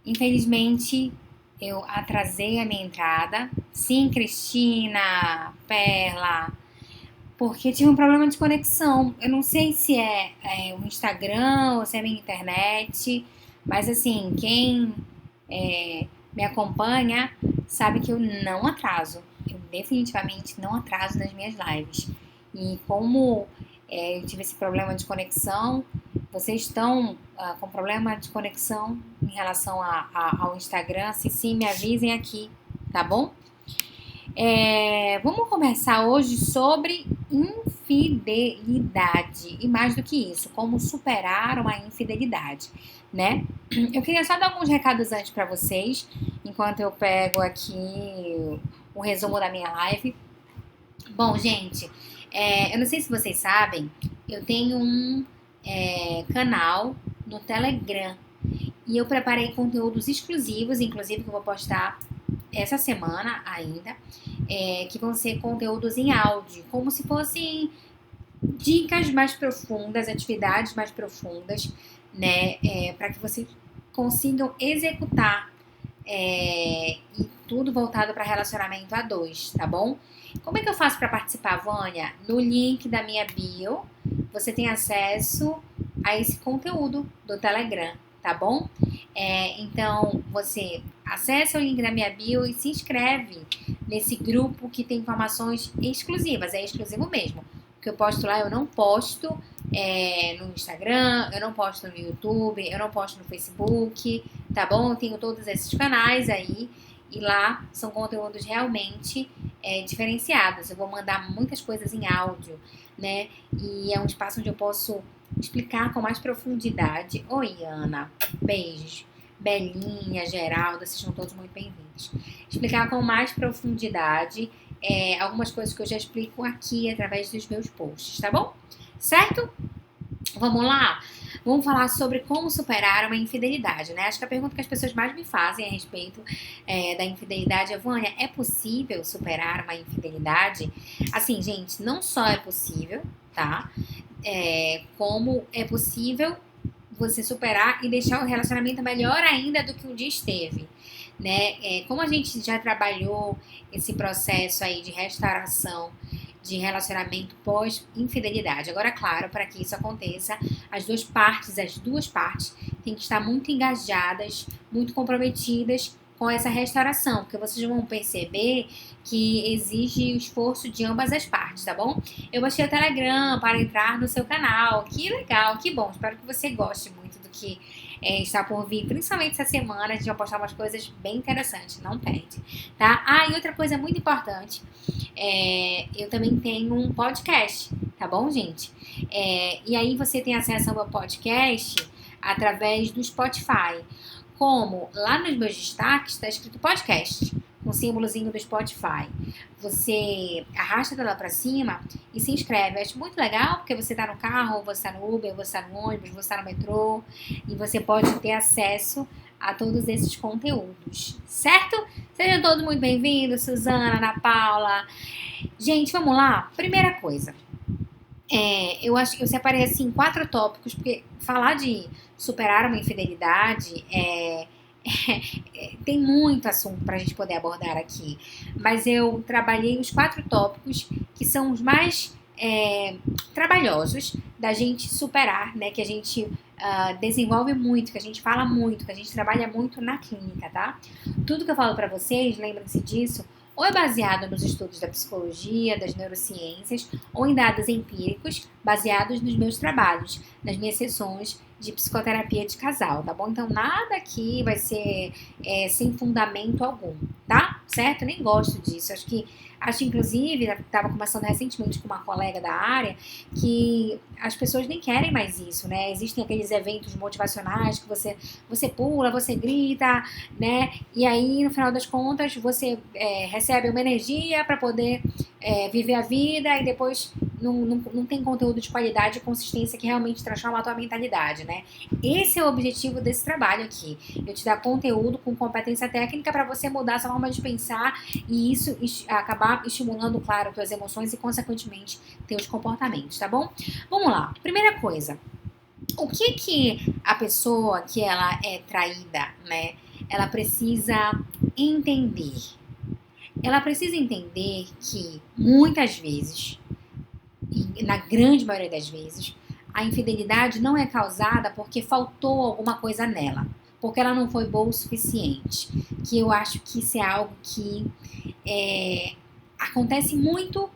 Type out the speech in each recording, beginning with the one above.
Infelizmente, eu atrasei a minha entrada. Sim, Cristina, Perla, porque tive um problema de conexão. Eu não sei se é o Instagram ou se é a minha internet, mas assim, quem me acompanha sabe que eu não atraso. Eu definitivamente não atraso nas minhas lives. E como eu tive esse problema de conexão, vocês estão com problema de conexão em relação ao Instagram? Se sim, me avisem aqui, tá bom? Vamos conversar hoje sobre infidelidade e mais do que isso, como superar uma infidelidade, né? Eu queria só dar alguns recados antes para vocês, enquanto eu pego aqui o resumo da minha live. Bom, gente, eu não sei se vocês sabem, eu tenho um canal no Telegram e eu preparei conteúdos exclusivos, inclusive que eu vou postar essa semana ainda, que vão ser conteúdos em áudio, como se fossem dicas mais profundas, atividades mais profundas, né, para que vocês consigam executar e tudo voltado para relacionamento a dois, tá bom? Como é que eu faço para participar, Vânia? No link da minha bio, você tem acesso a esse conteúdo do Telegram, tá bom? Então, você acessa o link da minha bio e se inscreve nesse grupo que tem informações exclusivas, é exclusivo mesmo. O que eu posto lá, eu não posto no Instagram, eu não posto no YouTube, eu não posto no Facebook, tá bom? Eu tenho todos esses canais aí e lá são conteúdos realmente diferenciados. Eu vou mandar muitas coisas em áudio, né? E é um espaço onde eu posso explicar com mais profundidade. Oi, Ana. Beijos. Belinha, Geralda, vocês são todos muito bem-vindos. Explicar com mais profundidade algumas coisas que eu já explico aqui através dos meus posts, tá bom? Certo? Vamos lá? Vamos falar sobre como superar uma infidelidade, né? Acho que a pergunta que as pessoas mais me fazem a respeito da infidelidade é, Vânia, é possível superar uma infidelidade? Assim, gente, não só é possível, tá? Como é possível você superar e deixar o relacionamento melhor ainda do que um dia esteve, né? Como a gente já trabalhou esse processo aí de restauração de relacionamento pós-infidelidade. Agora, claro, para que isso aconteça, as duas partes têm que estar muito engajadas, muito comprometidas com essa restauração, porque vocês vão perceber que exige o esforço de ambas as partes, tá bom? Eu baixei o Telegram para entrar no seu canal. Que legal, que bom. Espero que você goste muito do que está por vir, principalmente essa semana. A gente vai postar umas coisas bem interessantes, não perde, tá? E outra coisa muito importante, eu também tenho um podcast, tá bom, gente? E aí você tem acesso ao meu podcast através do Spotify. Como lá nos meus destaques está escrito podcast, com o símbolozinho do Spotify. Você arrasta ela para cima e se inscreve. Eu acho muito legal porque você está no carro, você está no Uber, você está no ônibus, você está no metrô e você pode ter acesso a todos esses conteúdos, certo? Sejam todos muito bem-vindos, Suzana, Ana Paula. Gente, vamos lá? Primeira coisa. Eu acho que eu separei assim 4 tópicos, porque falar de superar uma infidelidade tem muito assunto para a gente poder abordar aqui. Mas eu trabalhei os 4 tópicos que são os mais trabalhosos da gente superar, né? Que a gente desenvolve muito, que a gente fala muito, que a gente trabalha muito na clínica, tá? Tudo que eu falo para vocês, lembrem-se disso, ou é baseado nos estudos da psicologia, das neurociências, ou em dados empíricos baseados nos meus trabalhos, nas minhas sessões de psicoterapia de casal, tá bom? Então nada aqui vai ser sem fundamento algum, tá? Certo? Nem gosto disso. Acho inclusive, estava conversando recentemente com uma colega da área, que as pessoas nem querem mais isso, né? Existem aqueles eventos motivacionais que você pula, você grita, né? E aí, no final das contas, você recebe uma energia para poder viver a vida e depois não tem conteúdo de qualidade e consistência que realmente transforma a tua mentalidade, né? Esse é o objetivo desse trabalho aqui. Eu te dar conteúdo com competência técnica para você mudar a sua forma de pensar e isso acabar estimulando, claro, tuas emoções e, consequentemente, teus comportamentos, tá bom? Vamos lá. Primeira coisa. O que a pessoa que ela é traída, né? Ela precisa entender. Ela precisa entender que muitas vezes, e na grande maioria das vezes, a infidelidade não é causada porque faltou alguma coisa nela, porque ela não foi boa o suficiente. Que eu acho que isso é algo que acontece muito,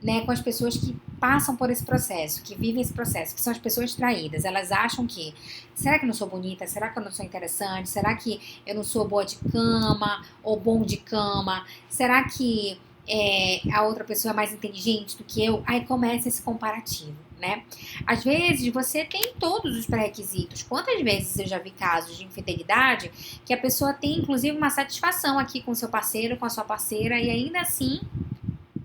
né, com as pessoas que passam por esse processo, que vivem esse processo, que são as pessoas traídas. Elas acham que, será que eu não sou bonita? Será que eu não sou interessante? Será que eu não sou boa de cama ou bom de cama? Será que a outra pessoa é mais inteligente do que eu? Aí começa esse comparativo, né? Às vezes você tem todos os pré-requisitos. Quantas vezes eu já vi casos de infidelidade que a pessoa tem, inclusive, uma satisfação aqui com seu parceiro, com a sua parceira, e ainda assim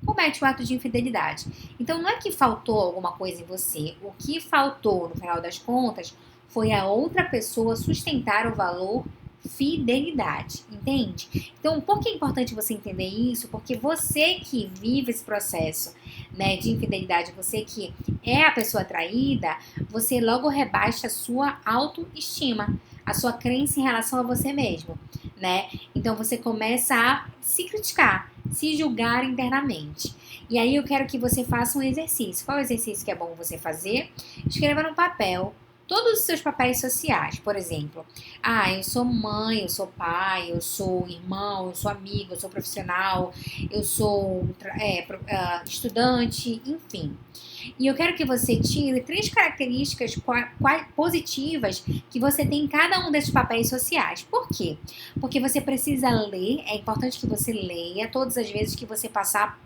comete o ato de infidelidade. Então não é que faltou alguma coisa em você. O que faltou, no final das contas, foi a outra pessoa sustentar o valor fidelidade, entende? Então, por que é importante você entender isso? Porque você que vive esse processo, né, de infidelidade, você que é a pessoa traída, você logo rebaixa a sua autoestima, a sua crença em relação a você mesmo, né? Então você começa a se criticar, se julgar internamente. E aí eu quero que você faça um exercício. Qual é o exercício que é bom você fazer? Escreva no papel todos os seus papéis sociais. Por exemplo, eu sou mãe, eu sou pai, eu sou irmão, eu sou amigo, eu sou profissional, eu sou estudante, enfim. E eu quero que você tire 3 características positivas que você tem em cada um desses papéis sociais. Por quê? Porque você precisa ler, é importante que você leia todas as vezes que você passar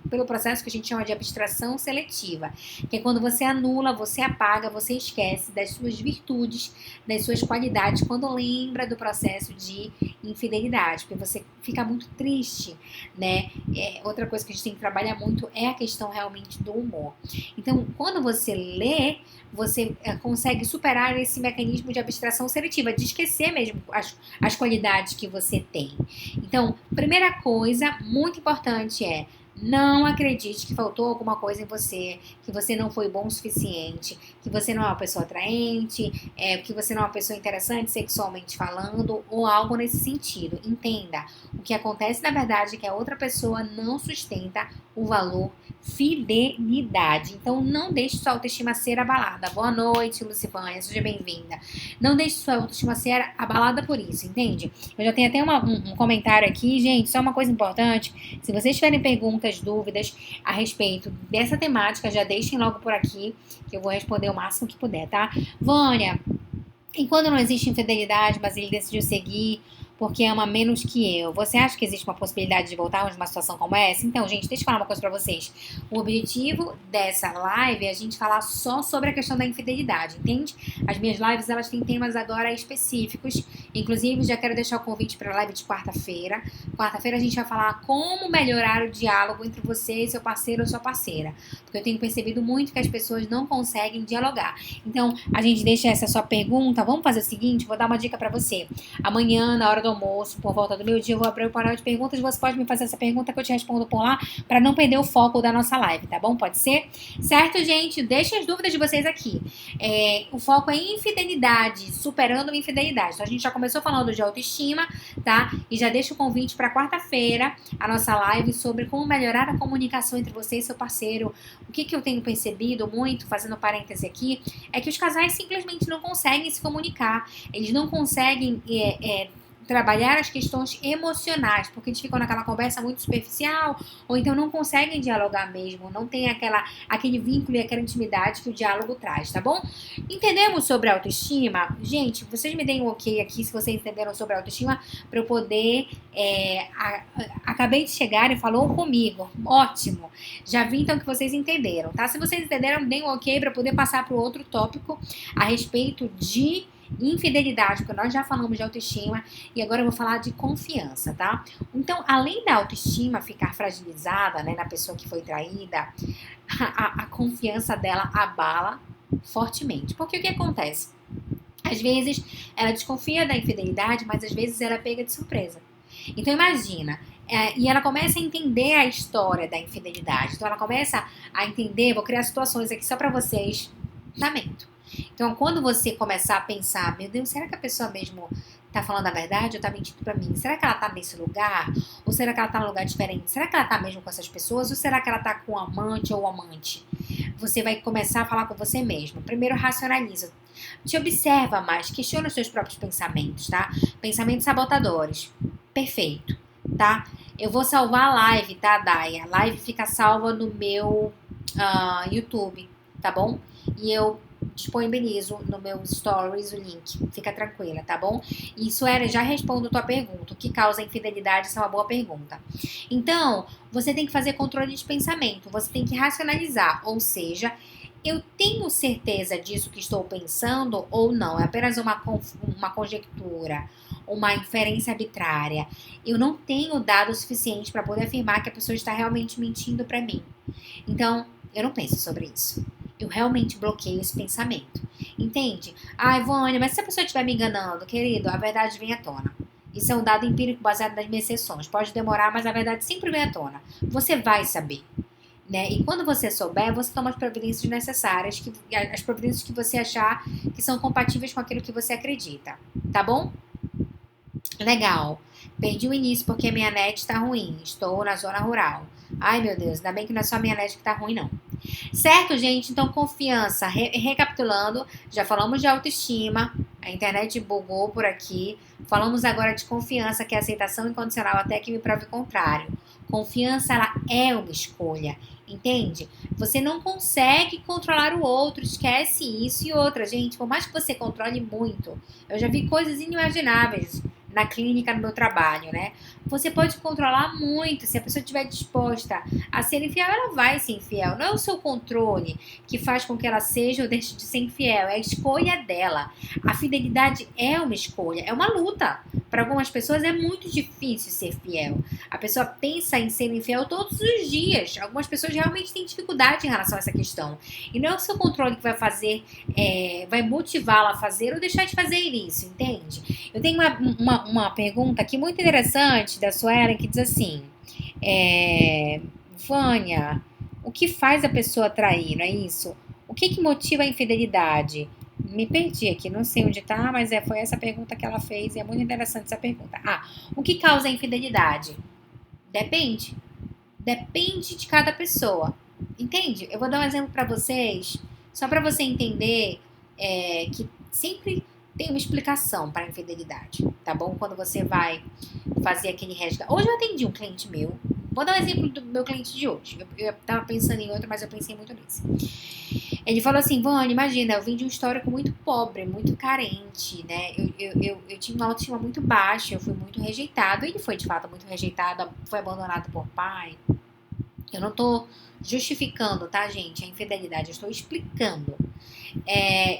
pelo processo que a gente chama de abstração seletiva, que é quando você anula, você apaga, você esquece das suas virtudes, das suas qualidades, quando lembra do processo de infidelidade, porque você fica muito triste, né? Outra coisa que a gente tem que trabalhar muito é a questão realmente do humor. Então, quando você lê, você consegue superar esse mecanismo de abstração seletiva, de esquecer mesmo as qualidades que você tem. Então, primeira coisa muito importante é: não acredite que faltou alguma coisa em você, que você não foi bom o suficiente, que você não é uma pessoa atraente, que você não é uma pessoa interessante sexualmente falando, ou algo nesse sentido. Entenda, o que acontece na verdade é que a outra pessoa não sustenta o valor fidelidade. Então, não deixe sua autoestima ser abalada. Boa noite, Lucivânia, seja bem-vinda. Não deixe sua autoestima ser abalada por isso, entende? Eu já tenho até um comentário aqui, gente, só uma coisa importante. Se vocês tiverem perguntas, dúvidas a respeito dessa temática, já deixem logo por aqui, que eu vou responder o máximo que puder, tá? Vânia, e quando não existe infidelidade, mas ele decidiu seguir porque ama menos que eu, você acha que existe uma possibilidade de voltar a uma situação como essa? Então, gente, deixa eu falar uma coisa pra vocês. O objetivo dessa live é a gente falar só sobre a questão da infidelidade, entende? As minhas lives, elas têm temas agora específicos. Inclusive, já quero deixar o convite para a live de quarta-feira. Quarta-feira a gente vai falar como melhorar o diálogo entre você e seu parceiro ou sua parceira. Porque eu tenho percebido muito que as pessoas não conseguem dialogar. Então, a gente deixa essa sua pergunta. Vamos fazer o seguinte, vou dar uma dica pra você. Amanhã, na hora do almoço, por volta do meio-dia, eu vou abrir o painel de perguntas. Você pode me fazer essa pergunta que eu te respondo por lá, pra não perder o foco da nossa live, tá bom? Pode ser? Certo, gente? Deixem as dúvidas de vocês aqui. O foco é infidelidade, superando a infidelidade. Então, a gente já começou falando de autoestima, tá? E já deixa o convite pra quarta-feira, a nossa live sobre como melhorar a comunicação entre você e seu parceiro. O que eu tenho percebido muito, fazendo parêntese aqui, é que os casais simplesmente não conseguem se comunicar. Eles não conseguem trabalhar as questões emocionais, porque eles ficam naquela conversa muito superficial, ou então não conseguem dialogar mesmo, não tem aquele vínculo e aquela intimidade que o diálogo traz, tá bom? Entendemos sobre autoestima? Gente, vocês me deem um ok aqui se vocês entenderam sobre autoestima, para eu poder... acabei de chegar e falou comigo, ótimo, já vi então que vocês entenderam, tá? Se vocês entenderam, deem um ok para poder passar para o outro tópico a respeito de infidelidade, porque nós já falamos de autoestima e agora eu vou falar de confiança, tá? Então, além da autoestima ficar fragilizada, né, na pessoa que foi traída, a confiança dela abala fortemente. Porque o que acontece? Às vezes ela desconfia da infidelidade, mas às vezes ela é pega de surpresa. Então imagina, e ela começa a entender a história da infidelidade. Então ela começa a entender, vou criar situações aqui só pra vocês, lamento. Então, quando você começar a pensar, meu Deus, será que a pessoa mesmo tá falando a verdade ou tá mentindo pra mim? Será que ela tá nesse lugar? Ou será que ela tá num lugar diferente? Será que ela tá mesmo com essas pessoas? Ou será que ela tá com um amante ou amante? Você vai começar a falar com você mesmo. Primeiro, racionaliza. Te observa mais, questiona os seus próprios pensamentos, tá? Pensamentos sabotadores. Perfeito, tá? Eu vou salvar a live, tá, Dai? A live fica salva no meu YouTube, tá bom? E eu disponibilizo no meu stories o link. Fica tranquila, tá bom? Isso era, já respondo a tua pergunta. O que causa infidelidade? Essa é uma boa pergunta. Então, você tem que fazer controle de pensamento. Você tem que racionalizar. Ou seja, eu tenho certeza disso que estou pensando ou não? É apenas uma conjectura, uma inferência arbitrária. Eu não tenho dados suficientes para poder afirmar que a pessoa está realmente mentindo para mim. Então, eu não penso sobre isso. Eu realmente bloqueio esse pensamento. Entende? Ai, Vânia, mas se a pessoa estiver me enganando, querido, a verdade vem à tona. Isso é um dado empírico baseado nas minhas sessões. Pode demorar, mas a verdade sempre vem à tona. Você vai saber. Né? E quando você souber, você toma as providências necessárias, as providências que você achar que são compatíveis com aquilo que você acredita. Tá bom? Legal. Perdi o início porque minha net está ruim. Estou na zona rural. Ai, meu Deus, ainda bem que não é só a minha net que está ruim, não. Certo, gente? Então, confiança. Recapitulando, já falamos de autoestima. A internet bugou por aqui. Falamos agora de confiança, que é aceitação incondicional até que me prove o contrário. Confiança, ela é uma escolha. Entende? Você não consegue controlar o outro, esquece isso. E outra, gente, por mais que você controle muito, eu já vi coisas inimagináveis na clínica, no meu trabalho, né? Você pode controlar muito. Se a pessoa estiver disposta a ser infiel, ela vai ser infiel. Não é o seu controle que faz com que ela seja ou deixe de ser infiel. É a escolha dela. A fidelidade é uma escolha, é uma luta. Para algumas pessoas é muito difícil ser fiel. A pessoa pensa em ser infiel todos os dias. Algumas pessoas realmente têm dificuldade em relação a essa questão. E não é o seu controle que vai fazer, vai motivá-la a fazer ou deixar de fazer isso, entende? Eu tenho uma pergunta aqui muito interessante da Suelen que diz assim: Vânia, o que faz a pessoa trair, não é isso? O que motiva a infidelidade? Me perdi aqui, não sei onde tá, mas foi essa pergunta que ela fez e é muito interessante essa pergunta. O que causa a infidelidade? Depende. Depende de cada pessoa. Entende? Eu vou dar um exemplo pra vocês, só pra você entender que sempre tem uma explicação para a infidelidade, tá bom? Quando você vai fazer aquele resgate. Hoje eu atendi um cliente meu. Vou dar um exemplo do meu cliente de hoje. Eu tava pensando em outro, mas eu pensei muito nisso. Ele falou assim: Vânia, imagina, eu vim de um histórico muito pobre, muito carente, né? Eu tinha uma autoestima muito baixa, eu fui muito rejeitado. Ele foi de fato muito rejeitado, foi abandonado por pai. Eu não tô justificando, tá, gente? A infidelidade, eu estou explicando.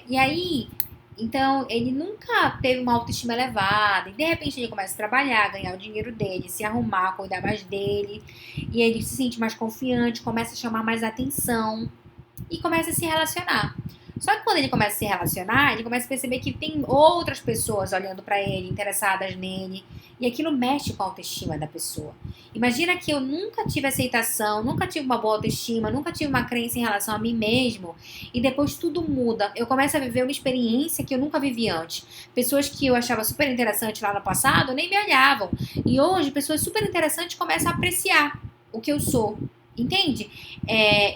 E aí, então, ele nunca teve uma autoestima elevada. E de repente ele começa a trabalhar, ganhar o dinheiro dele, se arrumar, cuidar mais dele. E ele se sente mais confiante, começa a chamar mais atenção e começa a se relacionar. Só que quando ele começa a se relacionar, ele começa a perceber que tem outras pessoas olhando pra ele, interessadas nele. E aquilo mexe com a autoestima da pessoa. Imagina que eu nunca tive aceitação, nunca tive uma boa autoestima, nunca tive uma crença em relação a mim mesmo. E depois tudo muda. Eu começo a viver uma experiência que eu nunca vivi antes. Pessoas que eu achava super interessantes lá no passado nem me olhavam. E hoje, pessoas super interessantes começam a apreciar o que eu sou. Entende?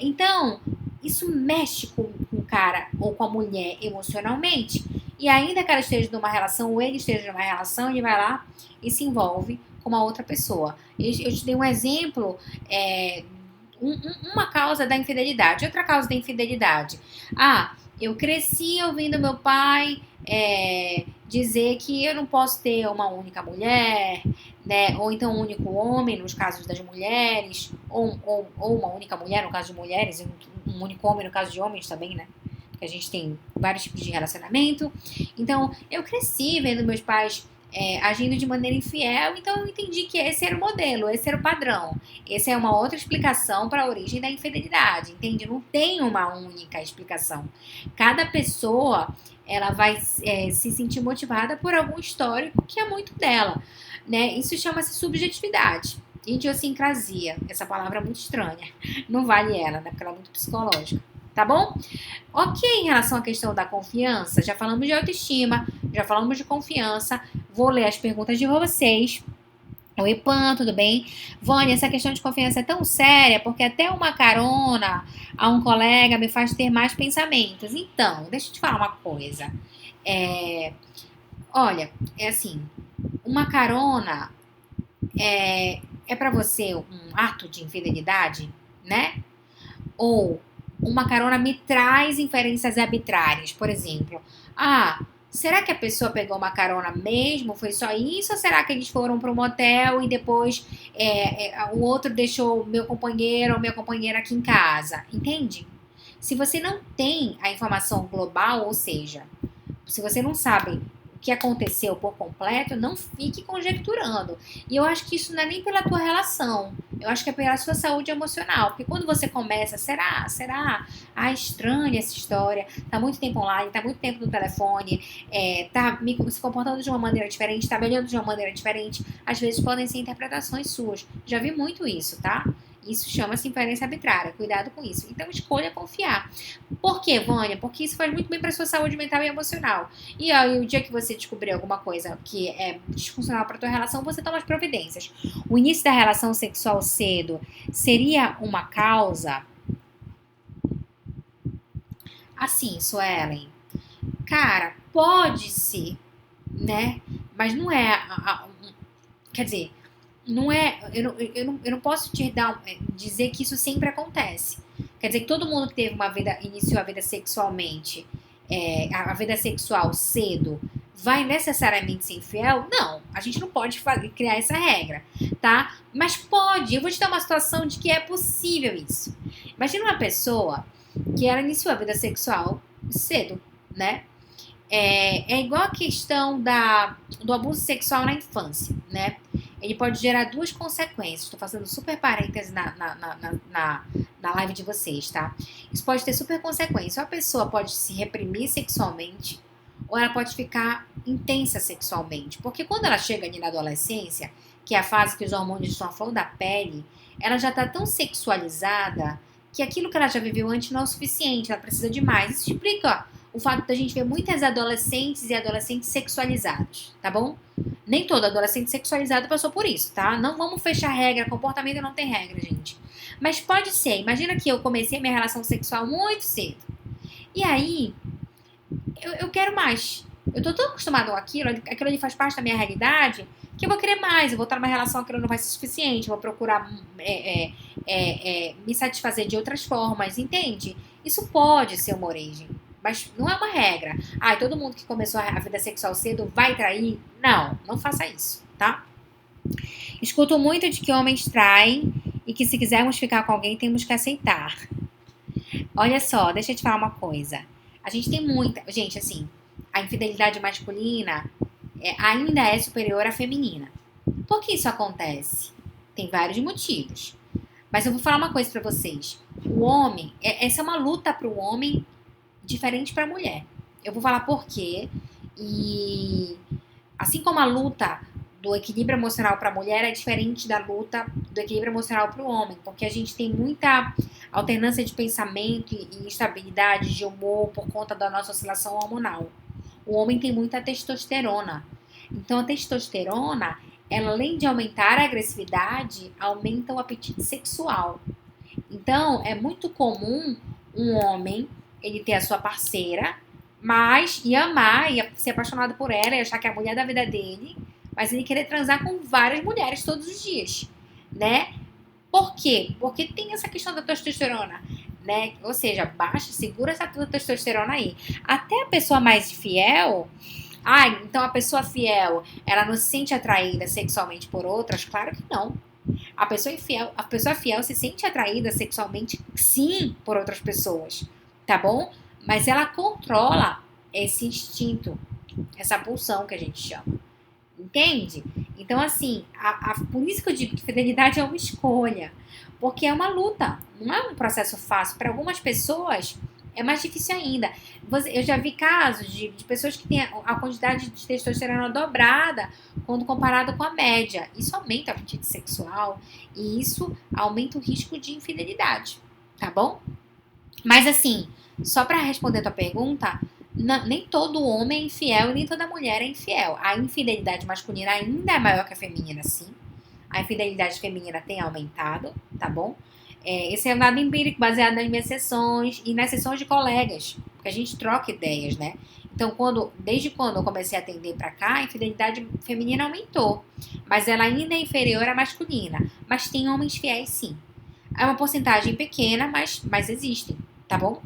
Então, isso mexe com o cara ou com a mulher emocionalmente. E ainda que ela esteja numa relação ou ele esteja numa relação, ele vai lá e se envolve com uma outra pessoa. Eu te dei um exemplo, uma causa da infidelidade. Outra causa da infidelidade. Eu cresci ouvindo meu pai dizer que eu não posso ter uma única mulher, né? Ou então um único homem, nos casos das mulheres, ou uma única mulher, no caso de mulheres, um único homem, no caso de homens também, né? Porque a gente tem vários tipos de relacionamento. Então, eu cresci vendo meus pais agindo de maneira infiel, então eu entendi que esse era o modelo, esse era o padrão. Essa é uma outra explicação para a origem da infidelidade, entende? Não tem uma única explicação. Cada pessoa, ela vai se sentir motivada por algum histórico que é muito dela, né? Isso chama-se subjetividade. Idiosincrasia, essa palavra é muito estranha. Não vale ela, né? Porque ela é muito psicológica. tá bom? Ok, em relação à questão da confiança, já falamos de autoestima, já falamos de confiança. Vou ler as perguntas de vocês. Oi, Pan, tudo bem? Vânia, essa questão de confiança é tão séria porque até uma carona a um colega me faz ter mais pensamentos. Então, deixa eu te falar uma coisa. É, olha, é assim, uma carona é para você um ato de infidelidade, né? Ou uma carona me traz inferências arbitrárias, por exemplo. Ah, será que a pessoa pegou uma carona mesmo? Foi só isso? Ou será que eles foram para um motel e depois o outro deixou meu companheiro ou minha companheira aqui em casa? Entende? Se você não tem a informação global, ou seja, se você não sabe o que aconteceu por completo, não fique conjecturando. E eu acho que isso não é nem pela tua relação. Eu acho que é pela sua saúde emocional. Porque quando você começa, será? Ah, estranha essa história. Tá muito tempo online, tá muito tempo no telefone, tá se comportando de uma maneira diferente, tá me olhando de uma maneira diferente. Às vezes podem ser interpretações suas. Já vi muito isso, tá? Isso chama-se inferência arbitrária. Cuidado com isso. Então, escolha confiar. Por quê, Vânia? Porque isso faz muito bem para sua saúde mental e emocional. E aí, o dia que você descobrir alguma coisa que é disfuncional para tua relação, você toma as providências. O início da relação sexual cedo seria uma causa? Assim, Suelen. Cara, pode ser, né? Mas não é. Quer dizer, não é. Eu não posso te dizer que isso sempre acontece. Quer dizer que todo mundo que teve uma vida, iniciou a vida sexualmente, a vida sexual cedo, vai necessariamente ser infiel? Não, a gente não pode criar essa regra, tá? Mas pode. Eu vou te dar uma situação de que é possível isso. Imagina uma pessoa que ela iniciou a vida sexual cedo, né? É igual a questão do abuso sexual na infância, né? Ele pode gerar duas consequências. Estou fazendo super parênteses na live de vocês, tá? Isso pode ter super consequência. Ou a pessoa pode se reprimir sexualmente, ou ela pode ficar intensa sexualmente. Porque quando ela chega ali na adolescência, que é a fase que os hormônios estão à flor da pele, ela já está tão sexualizada que aquilo que ela já viveu antes não é o suficiente. Ela precisa de mais. Isso explica o fato da gente ver muitas adolescentes e adolescentes sexualizados, tá bom? Nem todo adolescente sexualizado passou por isso, tá? Não vamos fechar regra, comportamento não tem regra, gente. Mas pode ser, imagina que eu comecei minha relação sexual muito cedo. E aí, eu quero mais. Eu tô tão acostumado com aquilo ali faz parte da minha realidade, que eu vou querer mais, eu vou estar numa relação que não vai ser suficiente, eu vou procurar me satisfazer de outras formas, entende? Isso pode ser uma origem. Mas não é uma regra. Todo mundo que começou a vida sexual cedo vai trair? Não, não faça isso, tá? Escuto muito de que homens traem e que se quisermos ficar com alguém temos que aceitar. Olha só, deixa eu te falar uma coisa. A gente tem muita... Gente, assim, a infidelidade masculina ainda é superior à feminina. Por que isso acontece? Tem vários motivos. Mas eu vou falar uma coisa pra vocês. O homem... essa é uma luta pro homem diferente para a mulher. Eu vou falar por quê. E assim como a luta do equilíbrio emocional para a mulher é diferente da luta do equilíbrio emocional para o homem, porque a gente tem muita alternância de pensamento e instabilidade de humor por conta da nossa oscilação hormonal. O homem tem muita testosterona. Então a testosterona, ela, além de aumentar a agressividade, aumenta o apetite sexual. Então é muito comum um homem ele ter a sua parceira, mas e amar, e ser apaixonado por ela, e achar que é a mulher da vida dele, mas ele querer transar com várias mulheres todos os dias, né? Por quê? Porque tem essa questão da testosterona, né? Ou seja, baixa, segura essa testosterona aí. Até a pessoa mais fiel... então a pessoa fiel, ela não se sente atraída sexualmente por outras? Claro que não. A pessoa fiel se sente atraída sexualmente, sim, por outras pessoas. Tá bom? Mas ela controla esse instinto, essa pulsão que a gente chama. Entende? Então, assim, por isso que eu digo que fidelidade é uma escolha. Porque é uma luta, não é um processo fácil. Para algumas pessoas, é mais difícil ainda. Eu já vi casos de pessoas que têm a quantidade de testosterona dobrada quando comparado com a média. Isso aumenta o apetite sexual e isso aumenta o risco de infidelidade. Tá bom? Mas assim, só pra responder a tua pergunta, nem todo homem é infiel e nem toda mulher é infiel. A infidelidade masculina ainda é maior que a feminina, sim. A infidelidade feminina tem aumentado, tá bom? Esse é um dado empírico baseado nas minhas sessões e nas sessões de colegas, porque a gente troca ideias, né? Então, desde quando eu comecei a atender pra cá, a infidelidade feminina aumentou, mas ela ainda é inferior à masculina. Mas tem homens fiéis, sim. É uma porcentagem pequena, mas existem, tá bom?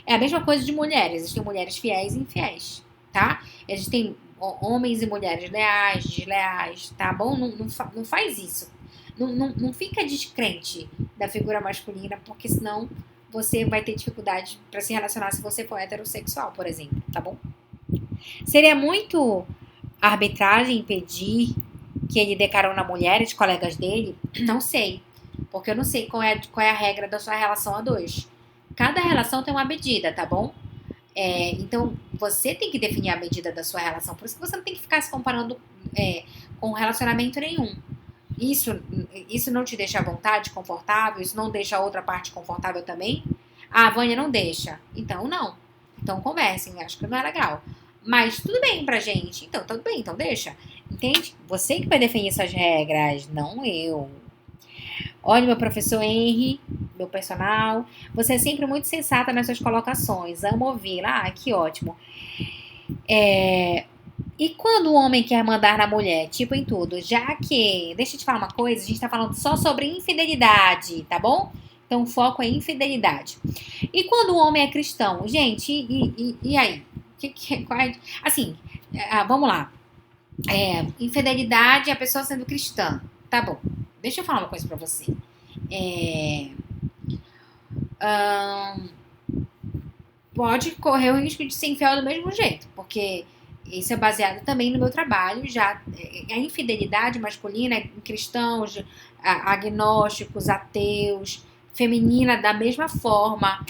É a mesma coisa de mulheres. Existem mulheres fiéis e infiéis, tá? Existem homens e mulheres leais, desleais, tá bom? Não faz isso. Não fica descrente da figura masculina, porque senão você vai ter dificuldade para se relacionar se você for heterossexual, por exemplo, tá bom? Seria muito arbitragem impedir que ele dê carona a mulheres, colegas dele? Não sei. Porque eu não sei qual é a regra da sua relação a dois. Cada relação tem uma medida, tá bom? Então, você tem que definir a medida da sua relação. Por isso que você não tem que ficar se comparando com relacionamento nenhum. Isso não te deixa à vontade, confortável? Isso não deixa a outra parte confortável também? Ah, a Vânia não deixa. Então, não. Então, conversem. Acho que não é legal. Mas tudo bem pra gente. Então, tudo bem. Então, deixa. Entende? Você que vai definir essas regras, não eu. Olha, meu professor Henry, meu personal. Você é sempre muito sensata nas suas colocações. Amo ouvi-la. Ah, que ótimo. E quando o homem quer mandar na mulher? Tipo em tudo. Já que, deixa eu te falar uma coisa, a gente tá falando só sobre infidelidade, tá bom? Então o foco é infidelidade. E quando o homem é cristão? Gente, e aí? Assim, vamos lá. Infidelidade é a pessoa sendo cristã. Tá bom. Deixa eu falar uma coisa pra você. Pode correr o risco de ser infiel do mesmo jeito, porque isso é baseado também no meu trabalho. Já a infidelidade masculina em cristãos, agnósticos, ateus, feminina da mesma forma.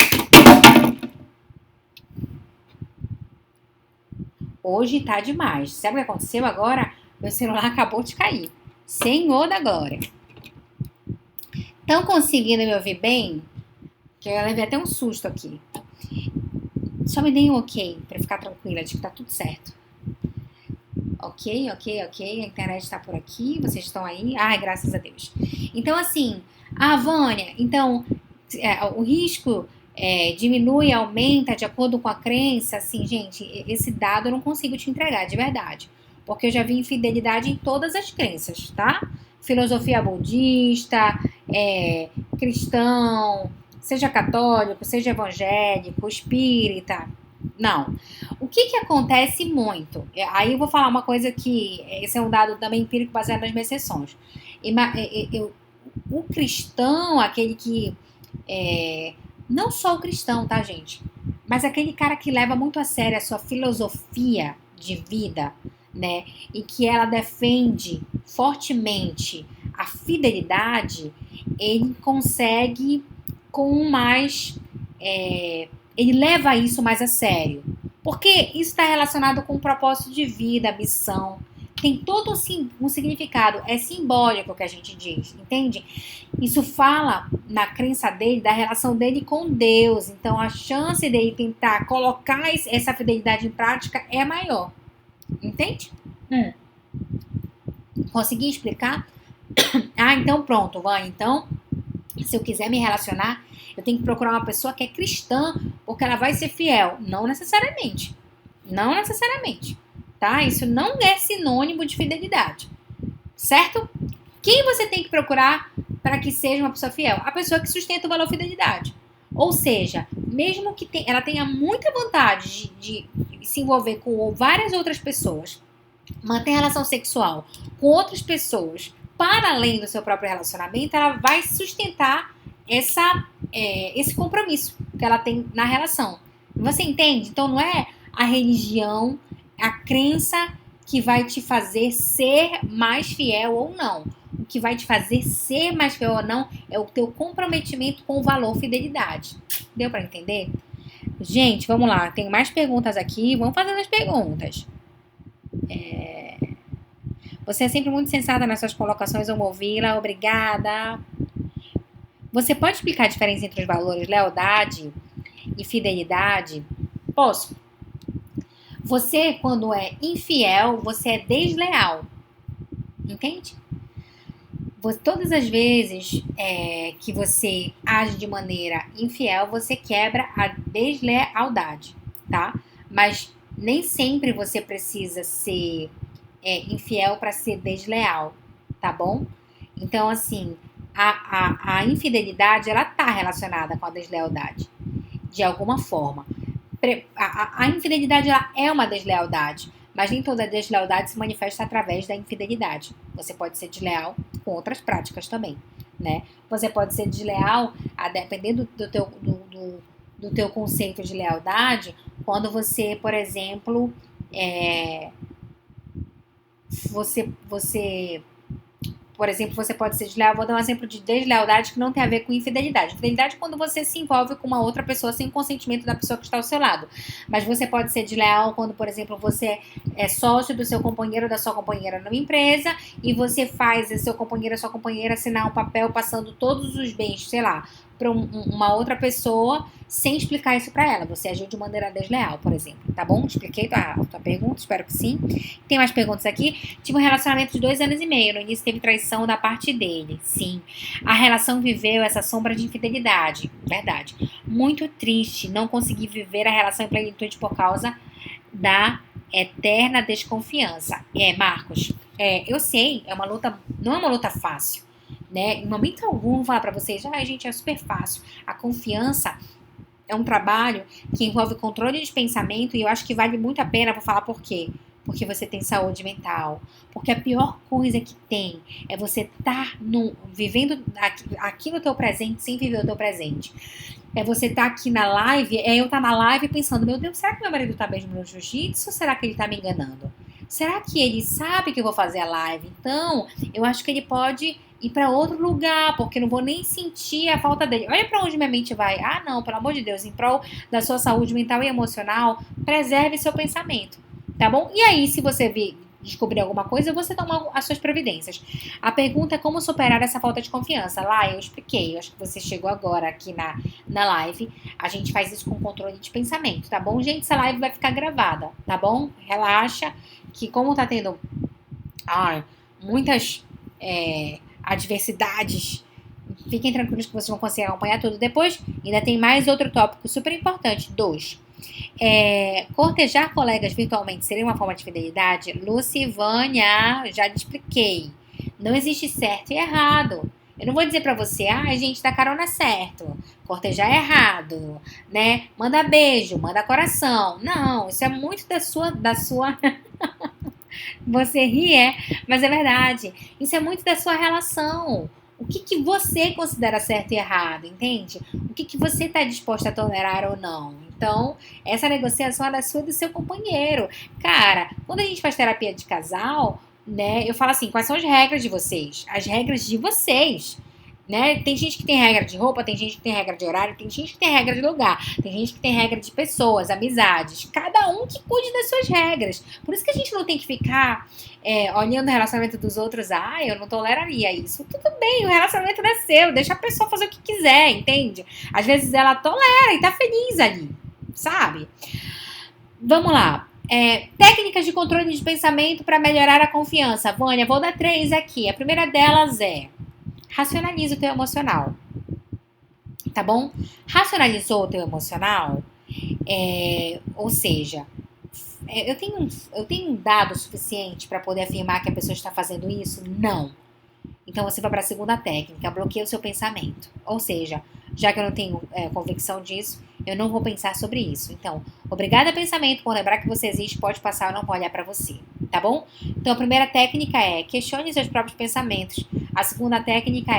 Hoje tá demais. Sabe o que aconteceu agora? Meu celular acabou de cair. Senhor da glória. Estão conseguindo me ouvir bem? Que eu levei até um susto aqui. Só me deem um ok pra ficar tranquila de que tá tudo certo. Ok. A internet tá por aqui. Vocês estão aí? Ai, graças a Deus. Então, assim, Vânia, então, o risco diminui, aumenta de acordo com a crença. Assim, gente, esse dado eu não consigo te entregar, de verdade. Porque eu já vi infidelidade em todas as crenças, tá? Filosofia budista, cristão, seja católico, seja evangélico, espírita. Não. O que acontece muito? Aí eu vou falar uma coisa que esse é um dado também empírico baseado nas minhas sessões. O cristão, aquele que não só o cristão, tá, gente? Mas aquele cara que leva muito a sério a sua filosofia de vida, né? E que ela defende fortemente a fidelidade, ele consegue com mais... ele leva isso mais a sério. Porque isso está relacionado com o propósito de vida, a missão. Tem todo um significado. É simbólico o que a gente diz, entende? Isso fala na crença dele, da relação dele com Deus. Então, a chance dele tentar colocar essa fidelidade em prática é maior. Entende? Consegui explicar? Então pronto, Vânia. Então, se eu quiser me relacionar, eu tenho que procurar uma pessoa que é cristã, porque ela vai ser fiel. Não necessariamente. Não necessariamente. Tá? Isso não é sinônimo de fidelidade. Certo? Quem você tem que procurar para que seja uma pessoa fiel? A pessoa que sustenta o valor fidelidade. Ou seja, mesmo que ela tenha muita vontade de se envolver com várias outras pessoas, manter relação sexual com outras pessoas para além do seu próprio relacionamento, ela vai sustentar esse compromisso que ela tem na relação. Você entende? Então não é a religião, a crença que vai te fazer ser mais fiel ou não. O que vai te fazer ser mais fiel ou não é o teu comprometimento com o valor fidelidade. Deu para entender? Gente, vamos lá. Tem mais perguntas aqui. Vamos fazer as perguntas. Você é sempre muito sensata nas suas colocações, amo ouvi-la. Obrigada. Você pode explicar a diferença entre os valores lealdade infidelidade? Posso. Você, quando é infiel, você é desleal. Entende? Todas as vezes que você age de maneira infiel, você quebra a deslealdade, tá? Mas nem sempre você precisa ser infiel para ser desleal, tá bom? Então, assim, a infidelidade, ela tá relacionada com a deslealdade, de alguma forma. A infidelidade, ela é uma deslealdade, mas nem toda deslealdade se manifesta através da infidelidade. Você pode ser desleal com outras práticas também, né? Você pode ser desleal, dependendo do teu conceito de lealdade, quando você, por exemplo, por exemplo, você pode ser desleal. Vou dar um exemplo de deslealdade que não tem a ver com infidelidade. Infidelidade é quando você se envolve com uma outra pessoa sem o consentimento da pessoa que está ao seu lado. Mas você pode ser desleal quando, por exemplo, você é sócio do seu companheiro ou da sua companheira numa empresa e você faz o seu companheiro ou sua companheira assinar um papel passando todos os bens, sei lá, para uma outra pessoa sem explicar isso para ela. Você agiu de maneira desleal, por exemplo. Tá bom? Expliquei a tua pergunta, espero que sim. Tem mais perguntas aqui? Tive um relacionamento de 2 anos e meio. No início teve traição da parte dele. Sim. A relação viveu essa sombra de infidelidade. Verdade. Muito triste não conseguir viver a relação em plenitude por causa da eterna desconfiança. Marcos, eu sei, é uma luta, não é uma luta fácil. Né? Em momento algum, vou falar pra vocês, gente, é super fácil. A confiança é um trabalho que envolve controle de pensamento e eu acho que vale muito a pena. Vou falar por quê. Porque você tem saúde mental. Porque a pior coisa que tem é você estar vivendo aqui no teu presente sem viver o teu presente. É você estar aqui na live, eu estar na live pensando, meu Deus, será que meu marido tá mesmo no jiu-jitsu ou será que ele tá me enganando? Será que ele sabe que eu vou fazer a live? Então, eu acho que ele pode ir para outro lugar, porque não vou nem sentir a falta dele. Olha para onde minha mente vai. Ah, não, pelo amor de Deus, em prol da sua saúde mental e emocional, preserve seu pensamento, tá bom? E aí, se você descobrir alguma coisa, você toma as suas providências. A pergunta é como superar essa falta de confiança. Lá eu expliquei, eu acho que você chegou agora aqui na live. A gente faz isso com controle de pensamento, tá bom? Gente, essa live vai ficar gravada, tá bom? Relaxa, que como tá tendo muitas adversidades, fiquem tranquilos que vocês vão conseguir acompanhar tudo depois. Ainda tem mais outro tópico super importante. 2. Cortejar colegas virtualmente seria uma forma de fidelidade? Lucivânia, já te expliquei. Não existe certo e errado. Eu não vou dizer pra você, gente, dá carona certo, cortejar é errado, né? Manda beijo, manda coração. Não, isso é muito da sua... Você ri, mas é verdade. Isso é muito da sua relação. O que você considera certo e errado, entende? O que você está disposto a tolerar ou não. Então, essa negociação é da sua e do seu companheiro. Cara, quando a gente faz terapia de casal, né, eu falo assim, quais são as regras de vocês? As regras de vocês. Né? Tem gente que tem regra de roupa, tem gente que tem regra de horário, tem gente que tem regra de lugar, tem gente que tem regra de pessoas, amizades. Cada um que cuide das suas regras. Por isso que a gente não tem que ficar olhando o relacionamento dos outros. Eu não toleraria isso. Tudo bem, o relacionamento não é seu. Deixa a pessoa fazer o que quiser, entende? Às vezes ela tolera e tá feliz ali, sabe? Vamos lá. Técnicas de controle de pensamento para melhorar a confiança. Vânia, vou dar 3 aqui. A primeira delas racionaliza o teu emocional, tá bom? Racionalizou o teu emocional, ou seja, eu tenho um dado suficiente para poder afirmar que a pessoa está fazendo isso? Não. Então você vai para a segunda técnica, bloqueia o seu pensamento. Ou seja, já que eu não tenho convicção disso, eu não vou pensar sobre isso. Então, obrigada pensamento por lembrar que você existe, pode passar, eu não vou olhar para você, tá bom? Então a primeira técnica questione seus próprios pensamentos. A segunda técnica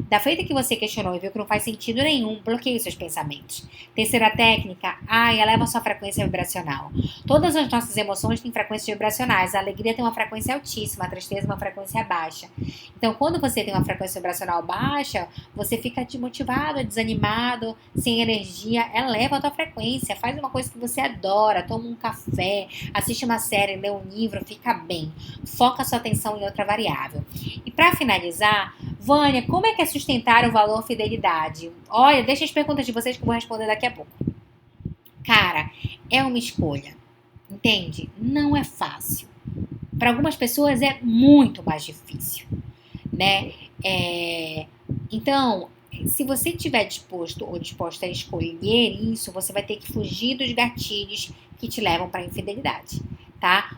da feita que você questionou e viu que não faz sentido nenhum, bloqueie os seus pensamentos. Terceira técnica, eleva a sua frequência vibracional. Todas as nossas emoções têm frequências vibracionais. A alegria tem uma frequência altíssima, a tristeza uma frequência baixa. Então, quando você tem uma frequência vibracional baixa, você fica desmotivado, desanimado, sem energia. Eleva a tua frequência, faz uma coisa que você adora, toma um café, assiste uma série, lê um livro, fica bem. Foca a sua atenção em outra variável. E para finalizar, Vânia, como é que é sustentar o valor fidelidade? Olha, deixa as perguntas de vocês que eu vou responder daqui a pouco. Cara, é uma escolha, entende? Não é fácil. Para algumas pessoas é muito mais difícil, né? Então, se você estiver disposto ou disposta a escolher isso, você vai ter que fugir dos gatilhos que te levam para a infidelidade, tá?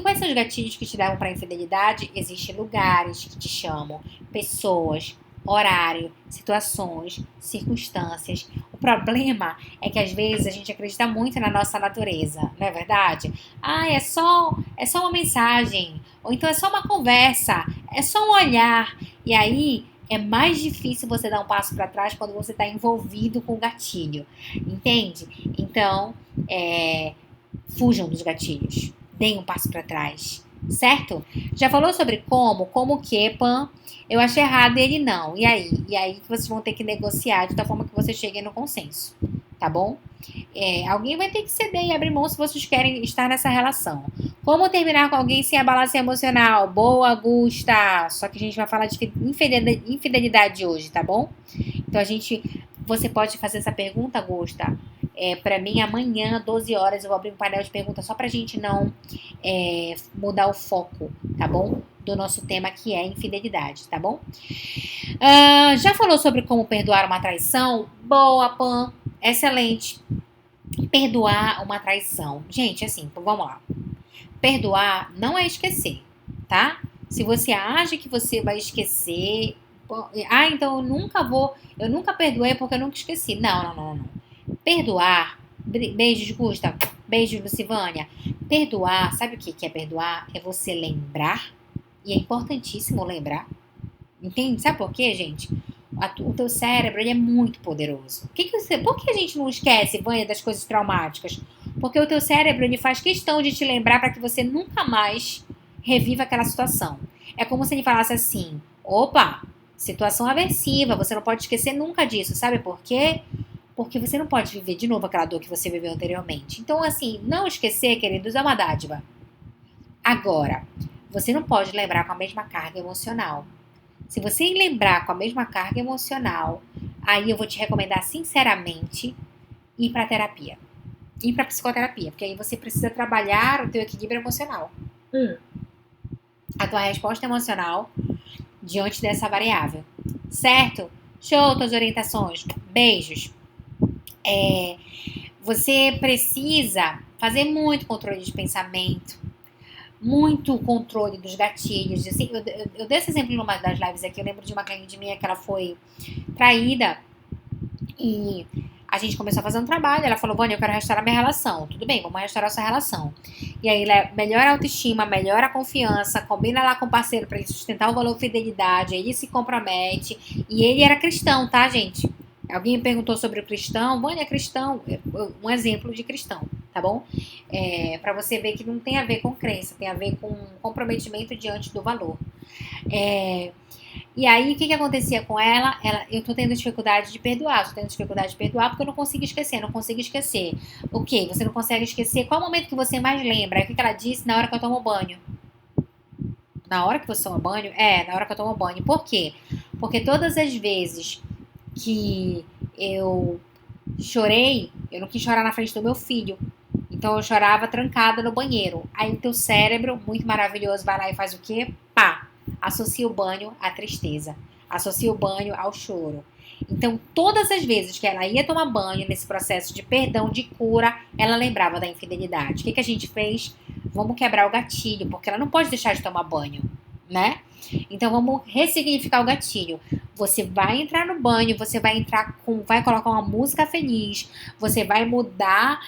Quais são os gatilhos que te levam para a infidelidade? Existem lugares que te chamam, pessoas, horário, situações, circunstâncias. O problema é que às vezes a gente acredita muito na nossa natureza, não é verdade? Ah, é só uma mensagem, ou então é só uma conversa, é só um olhar. E aí é mais difícil você dar um passo para trás quando você está envolvido com o gatilho, entende? Então, fujam dos gatilhos, deem um passo para trás, certo? Já falou sobre como o que, Pan? Eu achei errado e ele não. E aí que vocês vão ter que negociar de tal forma que vocês cheguem no consenso, tá bom? Alguém vai ter que ceder e abrir mão se vocês querem estar nessa relação. Como terminar com alguém sem abalança emocional? Boa, Gusta! Só que a gente vai falar de infidelidade hoje, tá bom? Então você pode fazer essa pergunta, Gusta. Pra mim, amanhã, 12 horas, eu vou abrir um painel de perguntas só pra gente não mudar o foco, tá bom? Do nosso tema que é infidelidade, tá bom? Já falou sobre como perdoar uma traição? Boa, Pan! Excelente! Perdoar uma traição. Gente, assim, vamos lá. Perdoar não é esquecer, tá? Se você acha que você vai esquecer... então eu nunca perdoei porque eu nunca esqueci. Não. Perdoar, beijos, Gustavo, beijos, Lucivânia. Perdoar, sabe o que é perdoar? É você lembrar, e é importantíssimo lembrar, entende? Sabe por quê, gente? O teu cérebro, ele é muito poderoso. Por que a gente não esquece, Vânia, das coisas traumáticas? Porque o teu cérebro, ele faz questão de te lembrar para que você nunca mais reviva aquela situação. É como se ele falasse assim, opa, situação aversiva, você não pode esquecer nunca disso, sabe por quê? Porque você não pode viver de novo aquela dor que você viveu anteriormente. Então, assim, não esquecer, queridos, é uma dádiva. Agora, você não pode lembrar com a mesma carga emocional. Se você lembrar com a mesma carga emocional, aí eu vou te recomendar sinceramente ir para terapia. Ir para psicoterapia, porque aí você precisa trabalhar o teu equilíbrio emocional. A tua resposta emocional diante dessa variável. Certo? Show, tuas orientações. Beijos. Você precisa fazer muito controle de pensamento, muito controle dos gatilhos. Assim, eu dei esse exemplo numa das lives aqui. Eu lembro de uma cliente minha que ela foi traída e a gente começou a fazer um trabalho. Ela falou, Vânia, eu quero restaurar minha relação. Tudo bem, vamos restaurar essa relação. E aí, melhora a autoestima, melhora a confiança, combina lá com o parceiro para ele sustentar o valor de fidelidade. Ele se compromete. E ele era cristão, tá, gente? Alguém me perguntou sobre o cristão. Vânia, é cristão. Um exemplo de cristão, tá bom? Para você ver que não tem a ver com crença, tem a ver com comprometimento diante do valor. E aí, o que acontecia com ela? Eu tô tendo dificuldade de perdoar. Porque eu não consigo esquecer, O quê? Você não consegue esquecer? Qual é o momento que você mais lembra? O que ela disse? Na hora que eu tomo banho. Na hora que você toma banho? Na hora que eu tomo banho. Por quê? Porque todas as vezes que eu chorei, eu não quis chorar na frente do meu filho. Então eu chorava trancada no banheiro. Aí o teu cérebro, muito maravilhoso, vai lá e faz o quê? Pá! Associa o banho à tristeza. Associa o banho ao choro. Então, todas as vezes que ela ia tomar banho, nesse processo de perdão, de cura, ela lembrava da infidelidade. O que a gente fez? Vamos quebrar o gatilho, porque ela não pode deixar de tomar banho, né? Então, vamos ressignificar o gatilho. Você vai entrar no banho, você vai colocar uma música feliz, você vai mudar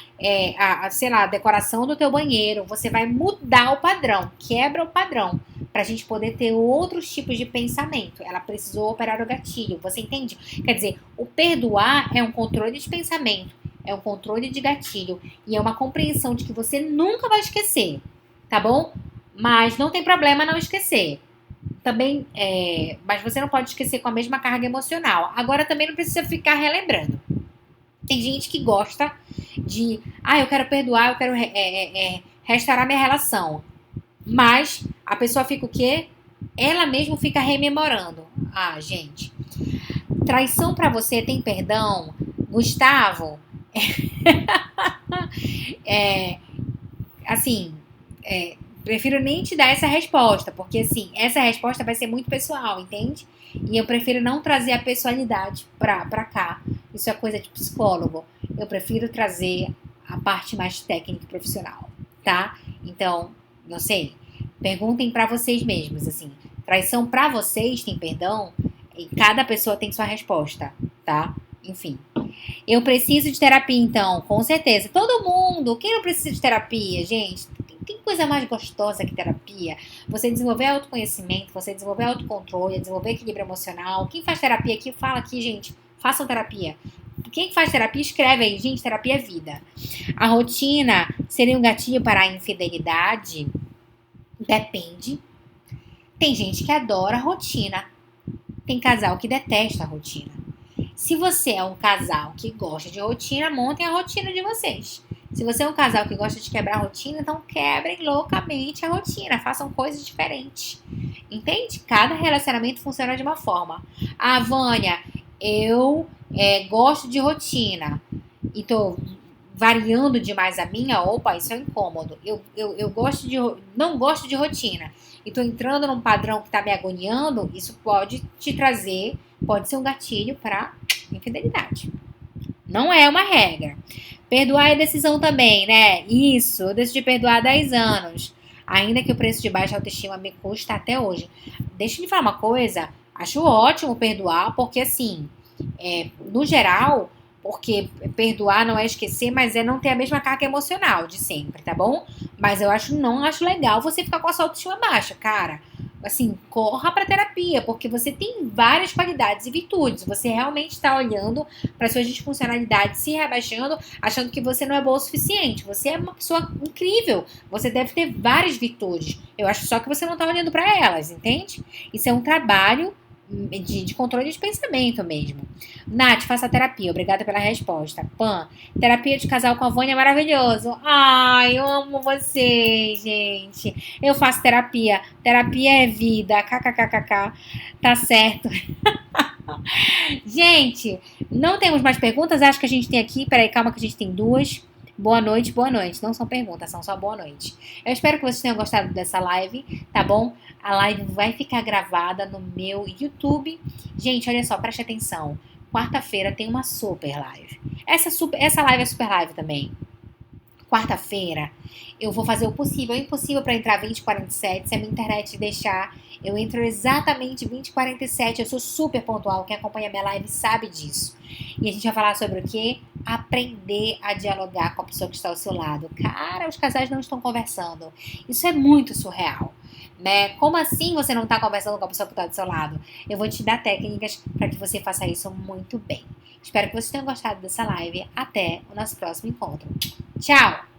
a decoração do teu banheiro, você vai mudar o padrão, quebra o padrão, pra gente poder ter outros tipos de pensamento. Ela precisou operar o gatilho, você entende? Quer dizer, o perdoar é um controle de pensamento, é um controle de gatilho e é uma compreensão de que você nunca vai esquecer, tá bom? Mas não tem problema não esquecer. Também, mas você não pode esquecer com a mesma carga emocional. Agora também não precisa ficar relembrando. Tem gente que gosta de, eu quero perdoar, eu quero restaurar minha relação. Mas a pessoa fica o quê? Ela mesma fica rememorando. Gente, traição pra você tem perdão? Gustavo, É, assim, prefiro nem te dar essa resposta, porque assim, essa resposta vai ser muito pessoal, entende? E eu prefiro não trazer a pessoalidade pra cá. Isso é coisa de psicólogo. Eu prefiro trazer a parte mais técnica e profissional, tá? Então, não sei. Perguntem pra vocês mesmos, assim. Traição pra vocês tem perdão? E cada pessoa tem sua resposta, tá? Enfim. Eu preciso de terapia, então, com certeza. Todo mundo. Quem não precisa de terapia, gente? Tem coisa mais gostosa que terapia? Você desenvolver autoconhecimento, você desenvolver autocontrole, desenvolver equilíbrio emocional. Quem faz terapia aqui, fala aqui, gente. Façam terapia. Quem faz terapia, escreve aí, gente. Terapia é vida. A rotina seria um gatilho para a infidelidade? Depende. Tem gente que adora a rotina. Tem casal que detesta a rotina. Se você é um casal que gosta de rotina, montem a rotina de vocês. Se você é um casal que gosta de quebrar a rotina, então quebrem loucamente a rotina. Façam coisas diferentes. Entende? Cada relacionamento funciona de uma forma. Ah, Vânia, eu gosto de rotina e tô variando demais a minha. Opa, isso é incômodo. Eu gosto não gosto de rotina e tô entrando num padrão que tá me agoniando. Isso pode te trazer, pode ser um gatilho para infidelidade. Não é uma regra. Perdoar é decisão também, né? Isso, eu decidi perdoar há 10 anos. Ainda que o preço de baixa autoestima me custa até hoje. Deixa eu te falar uma coisa. Acho ótimo perdoar, porque assim, no geral, porque perdoar não é esquecer, mas é não ter a mesma carga emocional de sempre, tá bom? Mas não acho legal você ficar com a sua autoestima baixa, cara. Assim, corra pra terapia, porque você tem várias qualidades e virtudes. Você realmente está olhando para suas disfuncionalidades, se rebaixando, achando que você não é boa o suficiente. Você é uma pessoa incrível. Você deve ter várias virtudes. Eu acho só que você não tá olhando para elas, entende? Isso é um trabalho de controle de pensamento mesmo. Nath, faça terapia. Obrigada pela resposta. Pan, terapia de casal com a Vânia é maravilhoso. Ai, eu amo vocês, gente. Eu faço terapia. Terapia é vida. KKKKK. Tá certo. Gente, não temos mais perguntas. Acho que a gente tem aqui. Peraí, calma que a gente tem duas. Boa noite, boa noite. Não são perguntas, são só boa noite. Eu espero que vocês tenham gostado dessa live, tá bom? A live vai ficar gravada no meu YouTube. Gente, olha só, preste atenção. Quarta-feira tem uma super live. Essa live é super live também. Quarta-feira eu vou fazer o possível, o impossível para entrar 20h47. Se a minha internet deixar, eu entro exatamente 20h47. Eu sou super pontual. Quem acompanha minha live sabe disso. E a gente vai falar sobre o quê? Aprender a dialogar com a pessoa que está ao seu lado. Cara, os casais não estão conversando. Isso é muito surreal, né? Como assim você não está conversando com a pessoa que está do seu lado? Eu vou te dar técnicas para que você faça isso muito bem. Espero que vocês tenham gostado dessa live. Até o nosso próximo encontro. Tchau!